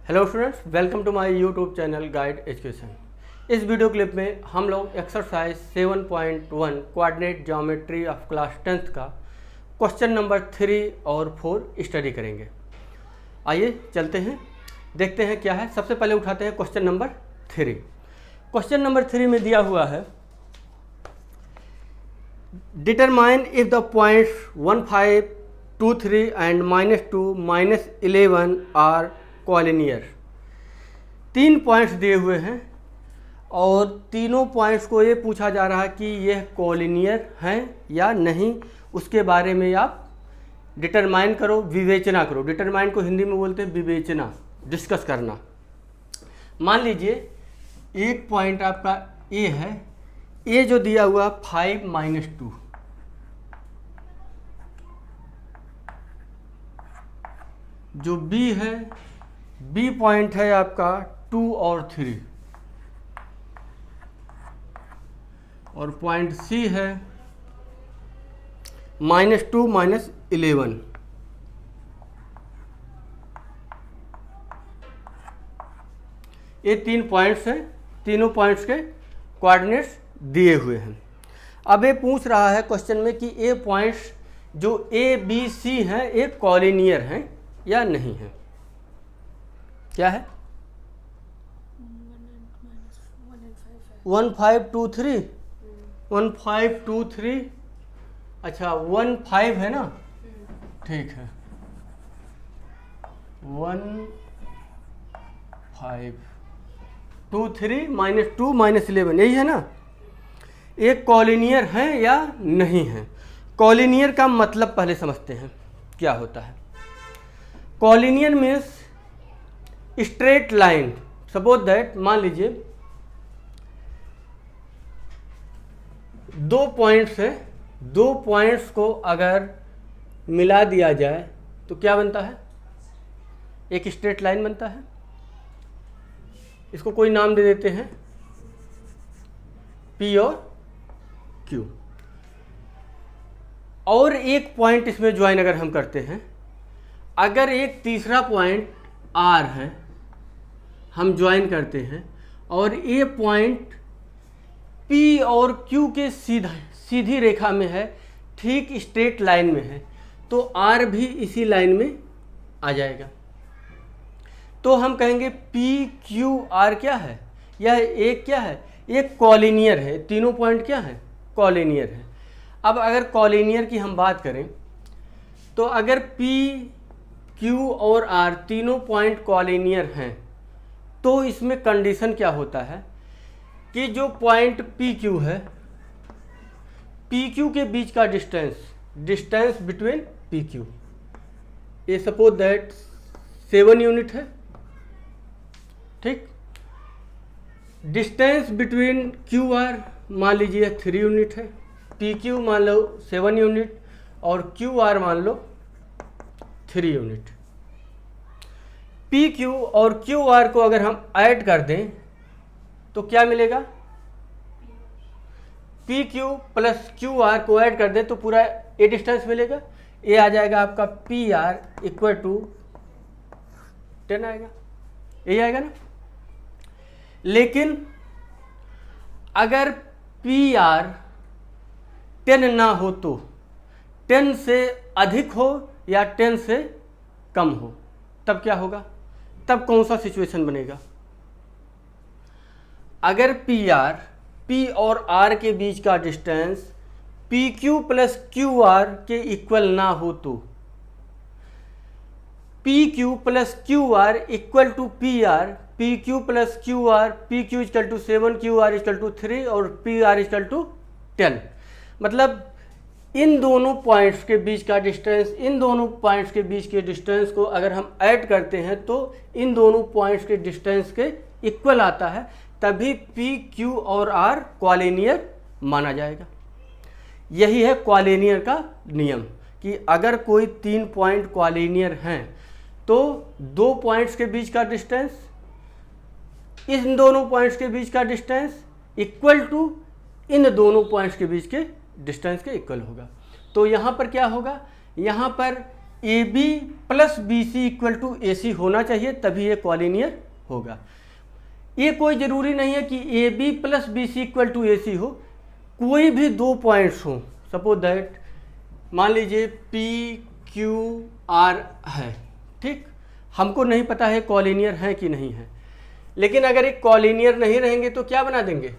Hello students, welcome to my YouTube channel guide education. इस video clip में हम लोग exercise 7.1 coordinate geometry of class 10th का question number 3 और 4 study करेंगे। आइए चलते हैं, देखते हैं क्या है। सबसे पहले उठाते हैं क्वेश्चन नंबर 3। क्वेश्चन नंबर 3 में दिया हुआ है, determine if the points 1, 5, 2, 3 and -2, -11 are collinear. 3 points दिए हुए हैं और तीनों पॉइंट्स को ये पूछा जा रहा है कि यह कॉलिनियर हैं या नहीं। उसके बारे में आप डिटरमाइन करो, विवेचना करो। डिटरमाइन को हिंदी में बोलते हैं विवेचना, डिस्कस करना। मान लीजिए एक पॉइंट आपका ए है, ए जो दिया हुआ 5 - 2, जो बी है, बी पॉइंट है आपका 2 और 3, और पॉइंट सी है -2 -11। ये 3 पॉइंट्स हैं, तीनों पॉइंट्स के कोऑर्डिनेट्स दिए हुए हैं। अब ये पूछ रहा है क्वेश्चन में कि ये पॉइंट्स जो ए बी सी हैं ये कॉलिनियर हैं या नहीं हैं। क्या है? 1, 5, 2, 3, 1, 5, 2, 3। अच्छा 1, 5 है ना, ठीक है। 1, 5, 2, 3 -2 -11, यही है ना। एक कॉलिनियर है या नहीं है। कॉलिनियर का मतलब पहले समझते हैं क्या होता है। Collinear means straight line. Suppose that, मान लीजिए 2 पॉइंट्स है, 2 पॉइंट्स को अगर मिला दिया जाए तो क्या बनता है? एक स्ट्रेट लाइन बनता है। इसको कोई नाम दे देते हैं P और Q। और एक पॉइंट इसमें ज्वाइन अगर हम करते हैं, अगर एक तीसरा पॉइंट R है, हम ज्वाइन करते हैं और ये पॉइंट P और Q के सीधी रेखा में है, ठीक स्ट्रेट लाइन में है, तो R भी इसी लाइन में आ जाएगा। तो हम कहेंगे PQR क्या है? यह एक क्या है? एक कॉलिनियर है। तीनों पॉइंट क्या है? कॉलिनियर है। अब अगर कॉलिनियर की हम बात करें तो अगर PQ और R तीनों पॉइंट कॉलिनियर हैं तो इसमें कंडीशन क्या होता है कि जो पॉइंट PQ है, PQ के बीच का डिस्टेंस बिटवीन PQ, ये सपोज दैट 7 यूनिट है, ठीक। डिस्टेंस बिटवीन QR मान लीजिए 3 यूनिट है, PQ मान लो 7 यूनिट और QR मान लो 3 यूनिट। PQ और QR को अगर हम ऐड कर दें तो क्या मिलेगा? PQ प्लस QR को ऐड कर दें तो पूरा ये डिस्टेंस मिलेगा। ये आ जाएगा आपका PR इक्वल टू 10 आएगा, यही आएगा ना। लेकिन अगर PR 10 ना हो तो 10 से अधिक हो या 10 से कम हो, तब क्या होगा? तब कौन सा सिचुएशन बनेगा? अगर P और R के बीच का डिस्टेंस PQ प्लस QR के इक्वल ना हो तो PQ plus QR equal to PR, PQ plus QR, PQ equal to 7, QR equal to 3 और PR इक्वल टू 10। मतलब इन दोनों पॉइंट्स के बीच का डिस्टेंस, इन दोनों पॉइंट्स के बीच के डिस्टेंस को अगर हम ऐड करते हैं तो इन दोनों पॉइंट्स के डिस्टेंस के इक्वल आता है, तभी PQ और R कॉलिनियर माना जाएगा। यही है कॉलिनियर का नियम कि अगर कोई 3 पॉइंट कॉलिनियर हैं तो 2 पॉइंट्स के बीच का डिस्टेंस, इन दोनों पॉइंट्स के बीच का डिस्टेंस इक्वल टू इन दोनों पॉइंट्स के बीच के डिस्टेंस के इक्वल होगा। तो यहाँ पर क्या होगा? यहाँ पर A B plus B C equal to A C होना चाहिए, तभी ये कॉलिनियर होगा। ये कोई ज़रूरी नहीं है कि A B plus B C equal to A C हो, कोई भी दो पॉइंट्स हों, सपोज दैट मान लीजिए पी क्यू आर है, ठीक, हमको नहीं पता है कॉलिनियर है कि नहीं है, लेकिन अगर एक कॉलिनियर नहीं रहेंगे तो क्या बना देंगे,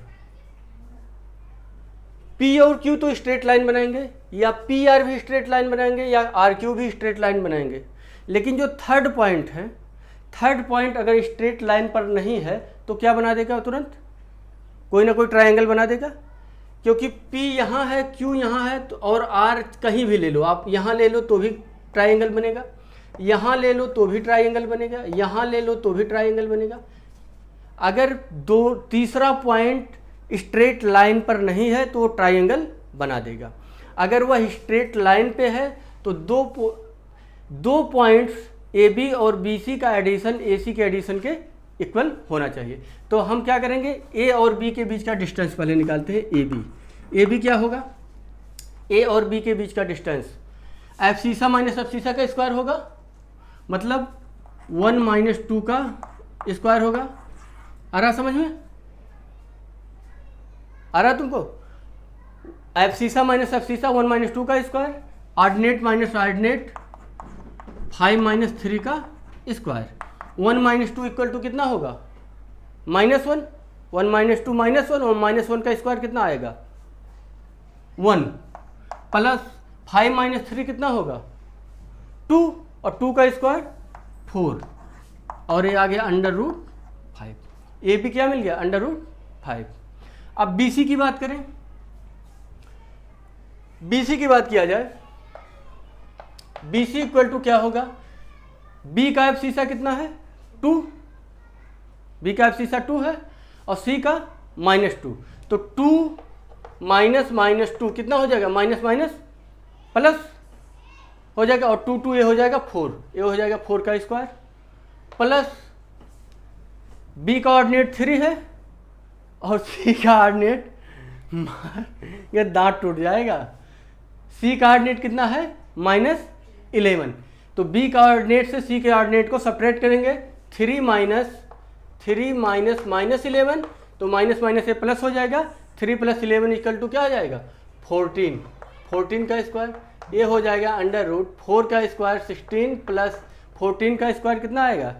P और Q तो स्ट्रेट लाइन बनाएंगे, या पी आर भी स्ट्रेट लाइन बनाएंगे, या आर क्यू भी स्ट्रेट लाइन बनाएंगे। लेकिन जो थर्ड पॉइंट है, थर्ड पॉइंट अगर स्ट्रेट लाइन पर नहीं है तो क्या बना देगा, तुरंत कोई ना कोई ट्रायंगल बना देगा, क्योंकि P यहाँ है, Q यहाँ है, तो और R कहीं भी ले लो आप, यहाँ ले लो तो भी ट्रायंगल बनेगा, यहाँ ले लो तो भी ट्रायंगल बनेगा, यहाँ ले लो तो भी ट्रायंगल बनेगा। अगर तीसरा पॉइंट स्ट्रेट लाइन पर नहीं है तो ट्रायंगल बना देगा। अगर वह स्ट्रेट लाइन पे है तो दो पॉइंट्स ए बी और बी सी का एडिशन ए सी के एडिशन के इक्वल होना चाहिए। तो हम क्या करेंगे, ए और बी के बीच का डिस्टेंस पहले निकालते हैं। ए बी, ए बी क्या होगा, ए और बी के बीच का डिस्टेंस एफ सीसा माइनस एफ सीसा का स्क्वायर होगा, मतलब 1 माइनस 2 का स्क्वायर होगा। आ रहा समझ में, आ रहा तुमको, एफ सीसा माइनस एफ सीसा 1 माइनस 2 का square, ordinate minus ordinate 5 minus 3 का स्क्वायर। 1 माइनस 2 इक्वल टू कितना होगा, -1, 1 माइनस 2 -1, और -1 का स्क्वायर कितना आएगा 1, प्लस 5 माइनस 3 कितना होगा 2, और 2 का स्क्वायर 4, और ये आ गया √5। ए भी क्या मिल गया, √5। अब बी सी की बात करें, बी सी की बात किया जाए, बी सी इक्वल टू क्या होगा, बी का एफ सीसा कितना है 2, बी का एफ सीसा 2 है, और सी का -2, तो 2 माइनस -2 कितना हो जाएगा, माइनस माइनस प्लस हो जाएगा, और 2 ये हो जाएगा 4, ये हो जाएगा 4 का स्क्वायर, प्लस बी का ऑर्डिनेट 3 है और सी का ऑर्डिनेट ये दांत टूट जाएगा, सी का ऑर्डिनेट कितना है -11, तो बी का ऑर्डिनेट से सी के ऑर्डिनेट को सेपरेट करेंगे, 3 माइनस -11, तो माइनस माइनस ये प्लस हो जाएगा, 3 + 11 इक्वल टू क्या आ जाएगा 14, 14 का स्क्वायर, ये हो जाएगा √4 का स्क्वायर, 16 प्लस 14 का स्क्वायर कितना आएगा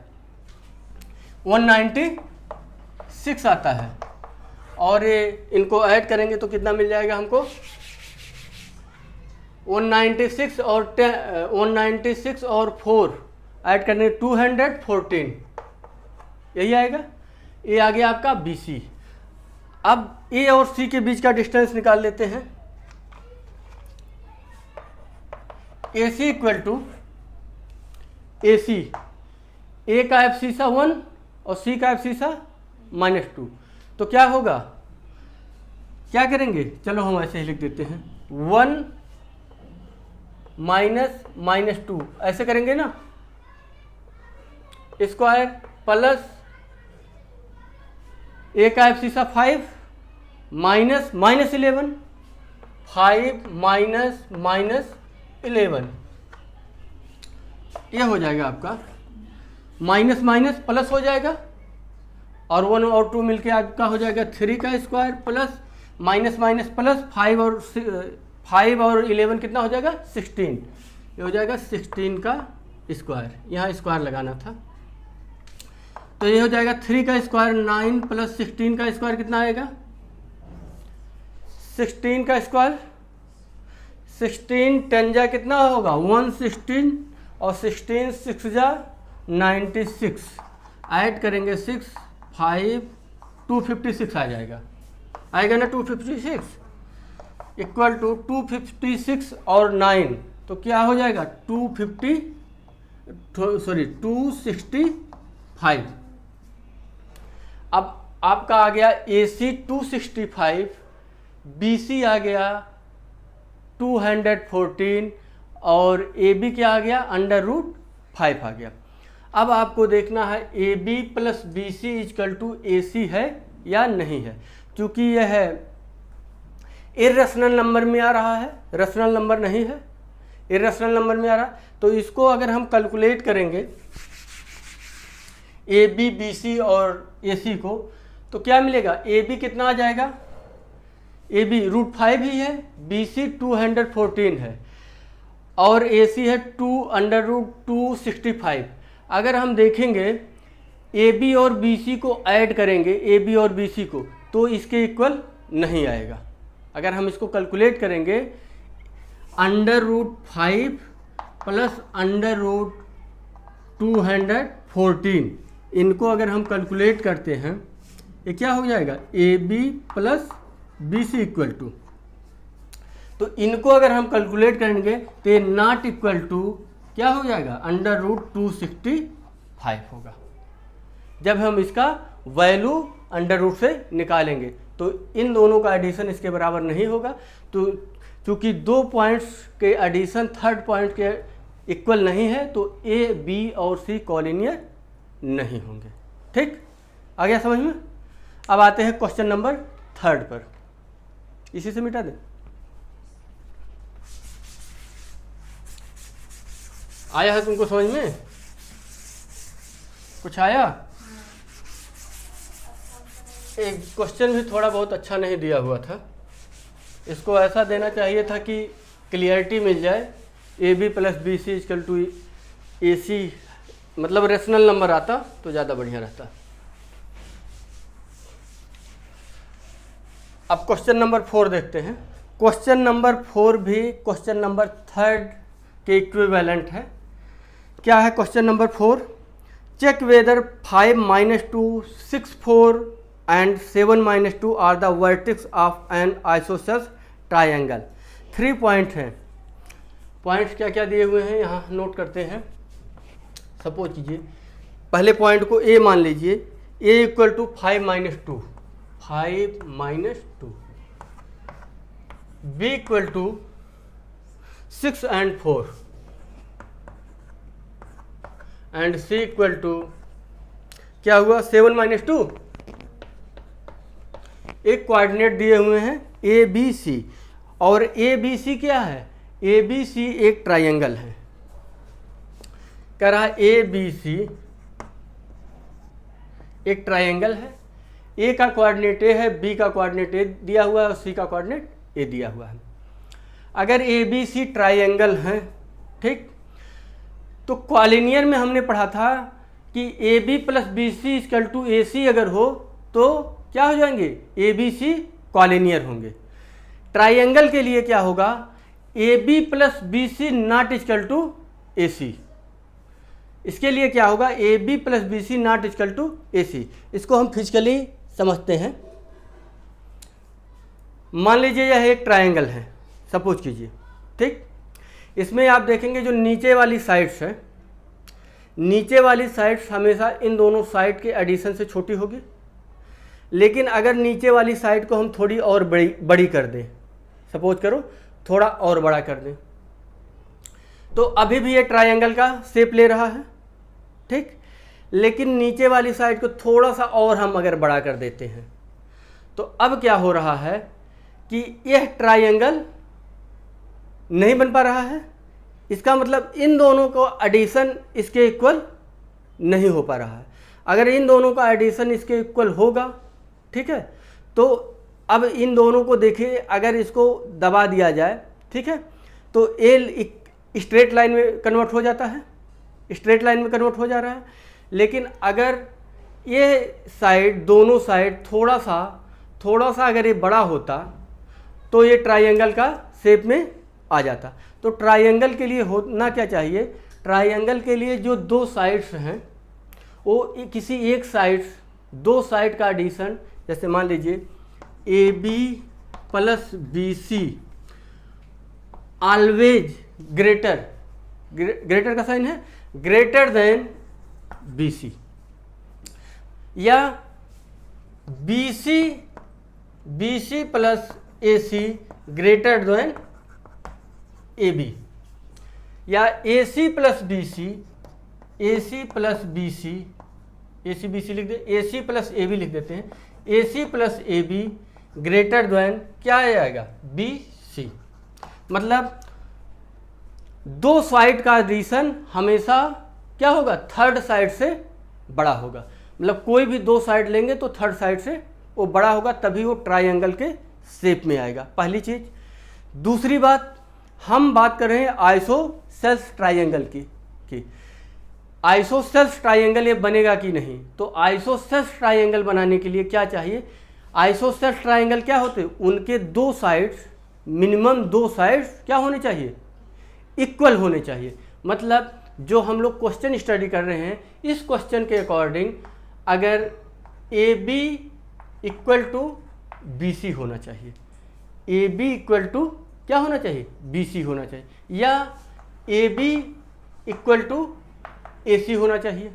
196 आता है, और ये इनको ऐड करेंगे तो कितना मिल जाएगा हमको 196 और 4 ऐड करने 214, यही आएगा। ये आ गया आपका बी सी। अब ए और सी के बीच का डिस्टेंस निकाल लेते हैं। A C equal to A सी, ए का एफ सीसा 1 और सी का एफ सीसा -2, तो क्या होगा, क्या करेंगे, चलो हम ऐसे ही लिख देते हैं 1 माइनस -2 ऐसे करेंगे ना, स्क्वायर प्लस ए का एफ सीसा 5 माइनस -11, 5 माइनस -11, ये हो जाएगा आपका माइनस माइनस प्लस हो जाएगा, और 1 और 2 मिलके आपका हो जाएगा 3 का square, plus minus minus plus 5 और 11 कितना हो जाएगा 16, ये हो जाएगा 16 का स्क्वायर, यहाँ स्क्वायर लगाना था, तो ये हो जाएगा 3 का स्क्वायर 9 प्लस 16 का स्क्वायर कितना आएगा 16 का स्क्वायर, 16 10 जा कितना होगा 116, और 16 6 जा 96, ऐड करेंगे 6 5 256 आ जाएगा, आएगा ना 256 इक्वल टू 256 और 9, तो क्या हो जाएगा 265। अब आपका आ गया ए सी 265, बी सी आ गया 214, और ए बी क्या आ गया √5 आ गया। अब आपको देखना है A B plus B C equal to A C है या नहीं है, क्योंकि यह है इर्रेशनल नंबर में आ रहा है, रेशनल नंबर नहीं है, इर्रेशनल नंबर में आ रहा है, तो इसको अगर हम कैलकुलेट करेंगे ए बी बी सी और ए सी को, तो क्या मिलेगा? ए बी कितना आ जाएगा? ए बी √5 ही है, बी सी 214 है और ए सी है 2√265। अगर हम देखेंगे ए बी और बी सी को ऐड करेंगे, ए बी और बी सी को, तो इसके इक्वल नहीं आएगा। अगर हम इसको कैलकुलेट करेंगे √5 प्लस √214, इनको अगर हम कैलकुलेट करते हैं, ये क्या हो जाएगा? A B plus B C equal to, तो इनको अगर हम कैलकुलेट करेंगे तो ये नॉट इक्वल टू क्या हो जाएगा? √265 होगा। जब हम इसका वैल्यू √ से निकालेंगे तो इन दोनों का एडिशन इसके बराबर नहीं होगा। तो चूंकि 2 पॉइंट्स के एडिशन थर्ड पॉइंट के इक्वल नहीं है, तो ए बी और सी कॉलिनियर नहीं होंगे। ठीक, आ गया समझ में? अब आते हैं क्वेश्चन नंबर 3 पर। इसी से मिटा दें। आया है तुमको समझ में? कुछ आया? एक क्वेश्चन भी थोड़ा बहुत अच्छा नहीं दिया हुआ था, इसको ऐसा देना चाहिए था कि क्लियरिटी मिल जाए। A B plus B C equal to A C, मतलब रेशनल नंबर आता तो ज़्यादा बढ़िया रहता। अब क्वेश्चन नंबर 4 देखते हैं। क्वेश्चन नंबर 4 भी क्वेश्चन नंबर 3 के इक्विवेलेंट है। क्या है question number 4? Check whether 5 - 2, 6, 4 and 7 - 2 are the vertex of an isosceles triangle. 3 point हैं। पॉइंट्स क्या क्या दिए हुए हैं यहाँ नोट करते हैं। सपोज कीजिए पहले पॉइंट को ए मान लीजिए, A equal to 5 - 2, 5 - 2, B equal to 6 and 4 and C equal to क्या हुआ? 7 - 2। एक कोऑर्डिनेट दिए हुए हैं ए बी सी, और ए बी सी क्या है? ए बी सी एक ट्राइंगल है। कह रहा है ए बी सी एक ट्राइंगल है। ए का कोऑर्डिनेट ए है, बी का कोऑर्डिनेट ए दिया हुआ है और सी का कोऑर्डिनेट ए दिया हुआ है। अगर ए बी सी ट्राइंगल है, ठीक, तो कॉलिनियर में हमने पढ़ा था कि A B plus B C equal to A C अगर हो तो क्या हो जाएंगे? ए बी सी कॉलिनियर होंगे। ट्राइंगल के लिए क्या होगा? A B plus B C not equal to A C. इसके लिए क्या होगा? A B plus B C not equal to A C. इसको हम फिजिकली समझते हैं। मान लीजिए यह एक ट्राइंगल है, सपोज कीजिए, ठीक। इसमें आप देखेंगे जो नीचे वाली साइड्स है, नीचे वाली साइड्स हमेशा इन दोनों साइड के एडिशन से छोटी होगी। लेकिन अगर नीचे वाली साइड को हम थोड़ी और बड़ी कर दें, सपोज करो थोड़ा और बड़ा कर दें, तो अभी भी ये ट्रायंगल का शेप ले रहा है, ठीक। लेकिन नीचे वाली साइड को थोड़ा सा और हम अगर बड़ा कर देते हैं तो अब क्या हो रहा है कि यह ट्रायंगल नहीं बन पा रहा है। इसका मतलब इन दोनों को एडिशन इसके इक्वल नहीं हो पा रहा है। अगर इन दोनों का एडिशन इसके इक्वल होगा, ठीक है, तो अब इन दोनों को देखिए, अगर इसको दबा दिया जाए, ठीक है, तो ए स्ट्रेट लाइन में कन्वर्ट हो जाता है, स्ट्रेट लाइन में कन्वर्ट हो जा रहा है। लेकिन अगर ये साइड, दोनों साइड थोड़ा सा अगर ये बड़ा होता तो ये ट्रायंगल का शेप में आ जाता। तो ट्रायंगल के लिए होना क्या चाहिए? ट्रायंगल के लिए जो दो साइड्स हैं वो किसी एक साइड, दो साइड का एडिशन, जैसे मान लीजिए A B plus B C always greater का साइन है, ग्रेटर देन बी सी, या B C plus A C greater than A B, या A C plus B C, A C plus B C, A C B C लिख दे, ए C plus A B लिख देते हैं, A C plus A B greater than क्या आएगा? B C. मतलब दो साइड का एडिशन हमेशा क्या होगा, थर्ड साइड से बड़ा होगा। मतलब कोई भी दो साइड लेंगे तो थर्ड साइड से वो बड़ा होगा, तभी वो ट्रायंगल के शेप में आएगा, पहली चीज़। दूसरी बात, हम बात कर रहे हैं आइसोसेल्स ट्रायंगल की आइसोसेल्स ट्रायंगल ये बनेगा कि नहीं। तो आइसोसेल्स ट्रायंगल बनाने के लिए क्या चाहिए, आइसोसेल्स ट्रायंगल क्या होते हैं, उनके दो साइड्स, मिनिमम दो साइड्स क्या होने चाहिए, इक्वल होने चाहिए। मतलब जो हम लोग क्वेश्चन स्टडी कर रहे हैं, इस क्वेश्चन के अकॉर्डिंग अगर A B equal to B C होना चाहिए, ए बी इक्वल टू क्या होना चाहिए, बी सी होना चाहिए, या ए B equal to A C होना चाहिए,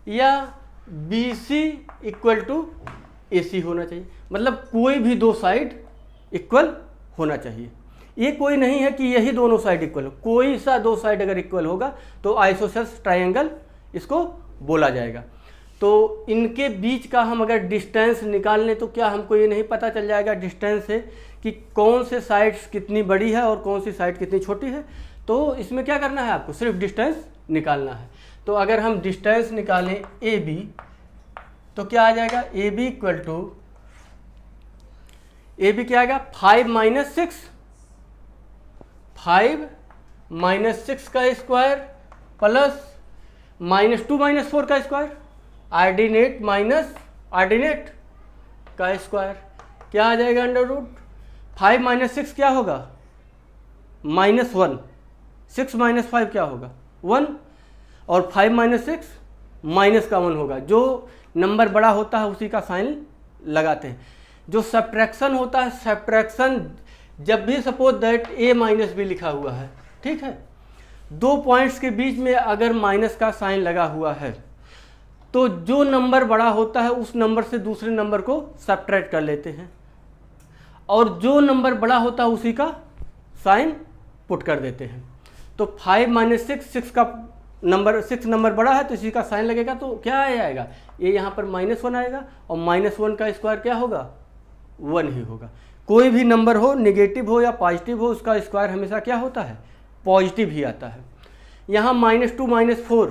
या B C equal to A C होना चाहिए। मतलब कोई भी दो साइड इक्वल होना चाहिए। ये कोई नहीं है कि यही दोनों साइड इक्वल हो, कोई सा दो साइड अगर इक्वल होगा तो आइसोसेल्स ट्रायंगल इसको बोला जाएगा। तो इनके बीच का हम अगर डिस्टेंस निकाल लें तो क्या हमको ये नहीं पता चल जाएगा डिस्टेंस से कि कौन से साइड्स कितनी बड़ी है और कौन सी साइड कितनी छोटी है। तो इसमें क्या करना है, आपको सिर्फ डिस्टेंस निकालना है। तो अगर हम डिस्टेंस निकालें ए बी तो क्या आ जाएगा, A B equal to, A B क्या आएगा 5 माइनस 6, 5 माइनस 6 का स्क्वायर प्लस -2 माइनस 4 का स्क्वायर, आर्डिनेट माइनस आर्डिनेट का स्क्वायर, क्या आ जाएगा अंडर रूट 5 माइनस 6 क्या होगा -1, 6 माइनस 5 क्या होगा 1, और 5 माइनस 6 माइनस का 1 होगा। जो नंबर बड़ा होता है उसी का साइन लगाते हैं। जो सब्ट्रैक्शन होता है, सब्ट्रैक्शन जब भी suppose that A minus B लिखा हुआ है, ठीक है, दो पॉइंट्स के बीच में अगर माइनस का साइन लगा हुआ है तो जो नंबर बड़ा होता है उस नंबर से दूसरे नंबर को सब्ट्रैक्ट कर लेते हैं, और जो नंबर बड़ा होता है उसी का साइन पुट कर देते हैं। तो 5 माइनस 6, 6 का नंबर, 6 नंबर बड़ा है तो इसी का साइन लगेगा, तो क्या आएगा, ये यहाँ पर -1 आएगा, और -1 का स्क्वायर क्या होगा 1 ही होगा। कोई भी नंबर हो, नेगेटिव हो या पॉजिटिव हो, उसका स्क्वायर हमेशा क्या होता है, पॉजिटिव ही आता है। यहाँ -2 -4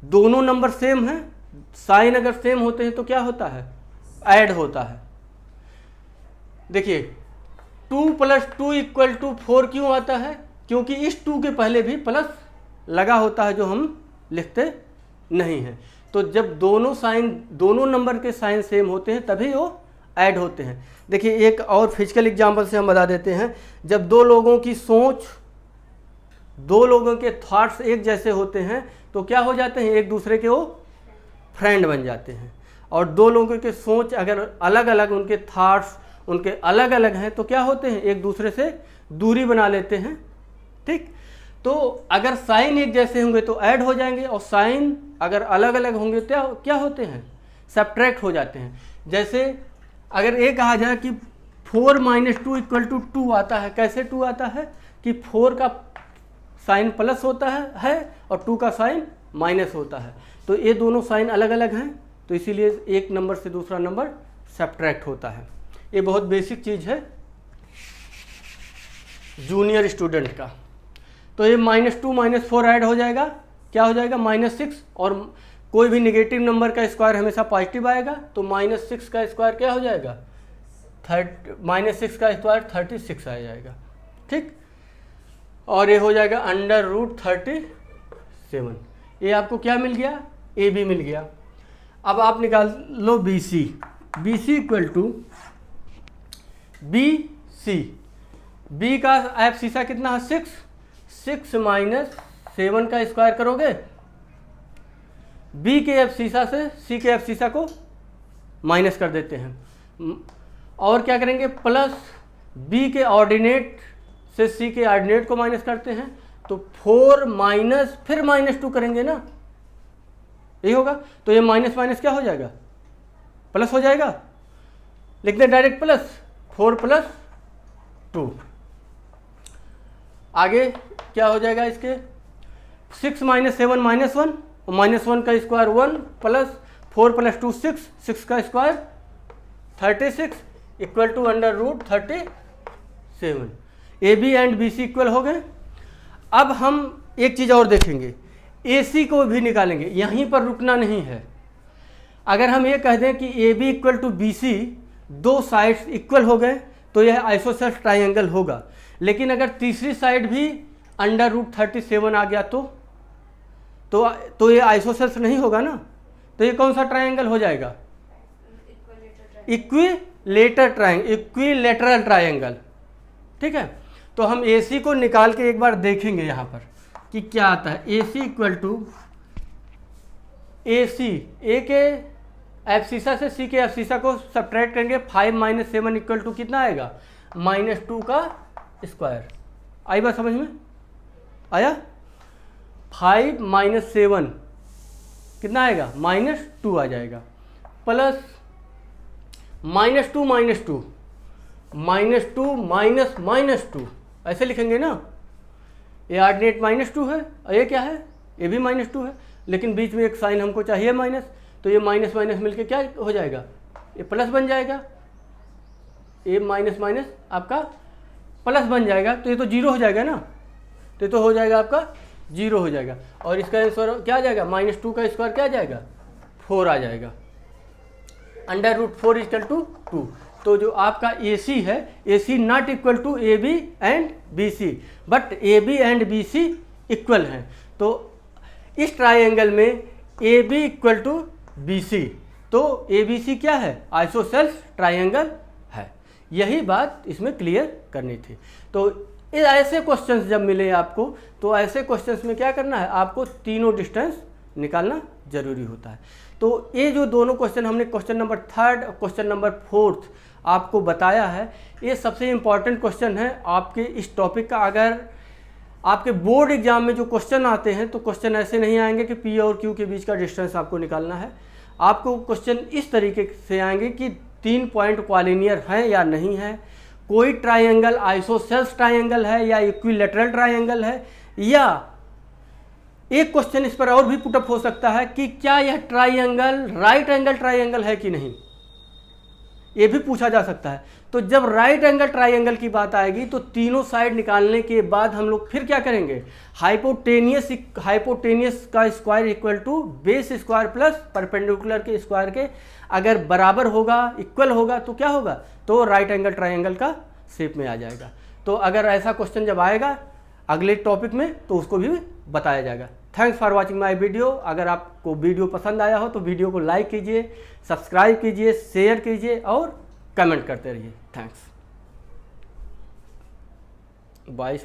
दोनों नंबर सेम हैं, साइन अगर सेम होते हैं तो क्या होता है, ऐड होता है। देखिए 2 + 2 = 4 क्यों आता है, क्योंकि इस 2 के पहले भी प्लस लगा होता है जो हम लिखते नहीं हैं। तो जब दोनों साइन, दोनों नंबर के साइन सेम होते हैं तभी वो ऐड होते हैं। देखिए एक और फिजिकल एग्जांपल से हम बता देते हैं। जब दो लोगों की सोच, दो लोगों के थॉट्स एक जैसे होते हैं तो क्या हो जाते हैं, एक दूसरे के वो फ्रेंड बन जाते हैं। और दो लोगों के सोच अगर अलग अलग, उनके थॉट्स उनके अलग अलग हैं तो क्या होते हैं, एक दूसरे से दूरी बना लेते हैं। ठीक, तो अगर साइन एक जैसे होंगे तो ऐड हो जाएंगे, और साइन अगर अलग अलग होंगे तो क्या होते हैं, सब्ट्रैक्ट हो जाते हैं। जैसे अगर ये कहा जाए कि 4 - 2 = 2 आता है, कैसे 2 आता है कि 4 का साइन प्लस होता है और 2 का साइन माइनस होता है। तो ये दोनों साइन अलग अलग हैं, तो इसीलिए एक नंबर से दूसरा नंबर सब्ट्रैक्ट होता है। ये बहुत बेसिक चीज़ है जूनियर स्टूडेंट का। तो ये -2 -4 ऐड हो जाएगा, क्या हो जाएगा -6, और कोई भी नेगेटिव नंबर का स्क्वायर हमेशा पॉजिटिव आएगा, तो -6 का स्क्वायर क्या हो जाएगा, -6 का स्क्वायर 36 आ जाएगा। ठीक, और ये हो जाएगा √37। ये आपको क्या मिल गया, ए बी मिल गया। अब आप निकाल लो B C, B C equal to B C, B का एफसीसा कितना है 6, 6 - 7 का स्क्वायर करोगे, बी के एफसीसा से सी के एफसीसा को माइनस कर देते हैं, और क्या करेंगे प्लस बी के ऑर्डिनेट से सी के ऑर्डिनेट को माइनस करते हैं, तो 4 माइनस फिर -2 करेंगे ना, यही होगा। तो ये माइनस माइनस क्या हो जाएगा, प्लस हो जाएगा, लिखते हैं डायरेक्ट प्लस, 4 + 2। आगे क्या हो जाएगा इसके, 6 - 7 -1, और -1 का स्क्वायर 1 प्लस 4 + 2 6, 6 का square 36 = √37। A B and B C equal हो गए। अब हम एक चीज़ और देखेंगे, AC को भी निकालेंगे, यहीं पर रुकना नहीं है। अगर हम ये कह दें कि AB इक्वल टू BC, दो साइड्स इक्वल हो गए तो यह आइसोसेल्स ट्राइंगल होगा। लेकिन अगर तीसरी साइड भी √37 आ गया तो ये आइसोसेल्स नहीं होगा ना। तो ये कौन सा ट्राइंगल हो जाएगा? Equilateral triangle. ठीक है, तो हम AC को निकाल के एक बार देखेंगे यहाँ पर कि क्या आता है। AC equal to AC, A के एब्सिसा से C के एब्सिसा को सब्ट्रैक्ट करेंगे, 5 - 7 इक्वल टू कितना आएगा? -2 का स्क्वायर। आई बात समझ में? आया? 5 - 7 कितना आएगा? -2 आ जाएगा, प्लस -2 -2 ऐसे लिखेंगे ना। ये ऑर्डिनेट -2 है और ये क्या है? ये भी -2 है, लेकिन बीच में एक साइन हमको चाहिए माइनस, तो ये माइनस माइनस मिलके क्या हो जाएगा? ये प्लस बन जाएगा। ये माइनस माइनस आपका प्लस बन जाएगा, तो ये तो जीरो हो जाएगा ना। तो ये तो हो जाएगा आपका जीरो हो जाएगा, और इसका आंसर क्या आ जाएगा? -2 का स्क्वायर क्या आ जाएगा? 4 आ जाएगा। √4 = 2। तो जो आपका AC है, AC not equal to AB and BC, but AB and BC equal हैं। तो इस ट्राइंगल में AB इक्वल टू BC, तो ABC क्या है? आइसोसेल्स ट्राइंगल है। यही बात इसमें क्लियर करनी थी। तो ऐसे क्वेश्चंस जब मिले आपको, तो ऐसे क्वेश्चंस में क्या करना है? आपको तीनों डिस्टेंस निकालना जरूरी होता है। तो ये जो दोनों क्वेश्चन हमने क्वेश्चन नंबर 3 और क्वेश्चन नंबर 4 आपको बताया है, ये सबसे इम्पॉर्टेंट क्वेश्चन है आपके इस टॉपिक का। अगर आपके बोर्ड एग्जाम में जो क्वेश्चन आते हैं, तो क्वेश्चन ऐसे नहीं आएंगे कि P और Q के बीच का डिस्टेंस आपको निकालना है। आपको क्वेश्चन इस तरीके से आएंगे कि 3 पॉइंट क्वालिनियर हैं या नहीं है, कोई ट्राइंगल आइसोसेल्स ट्राइंगल है या इक्विलेटरल ट्राइंगल है, या एक क्वेश्चन इस पर और भी पुटअप हो सकता है कि क्या यह ट्राइंगल राइट एंगल ट्राइंगल है कि नहीं, ये भी पूछा जा सकता है। तो जब राइट एंगल ट्राइंगल की बात आएगी, तो तीनों साइड निकालने के बाद हम लोग फिर क्या करेंगे? हाइपोटेनियस का square equal to base square plus perpendicular के स्क्वायर के अगर बराबर होगा, इक्वल होगा, तो क्या होगा? तो राइट एंगल ट्राइंगल का शेप में आ जाएगा। तो अगर ऐसा क्वेश्चन जब आएगा अगले टॉपिक में, तो उसको भी बताया जाएगा। Thanks for watching my video. अगर आपको वीडियो पसंद आया हो तो वीडियो को लाइक कीजिए, सब्सक्राइब कीजिए, शेयर कीजिए और कमेंट करते रहिए। थैंक्स। 22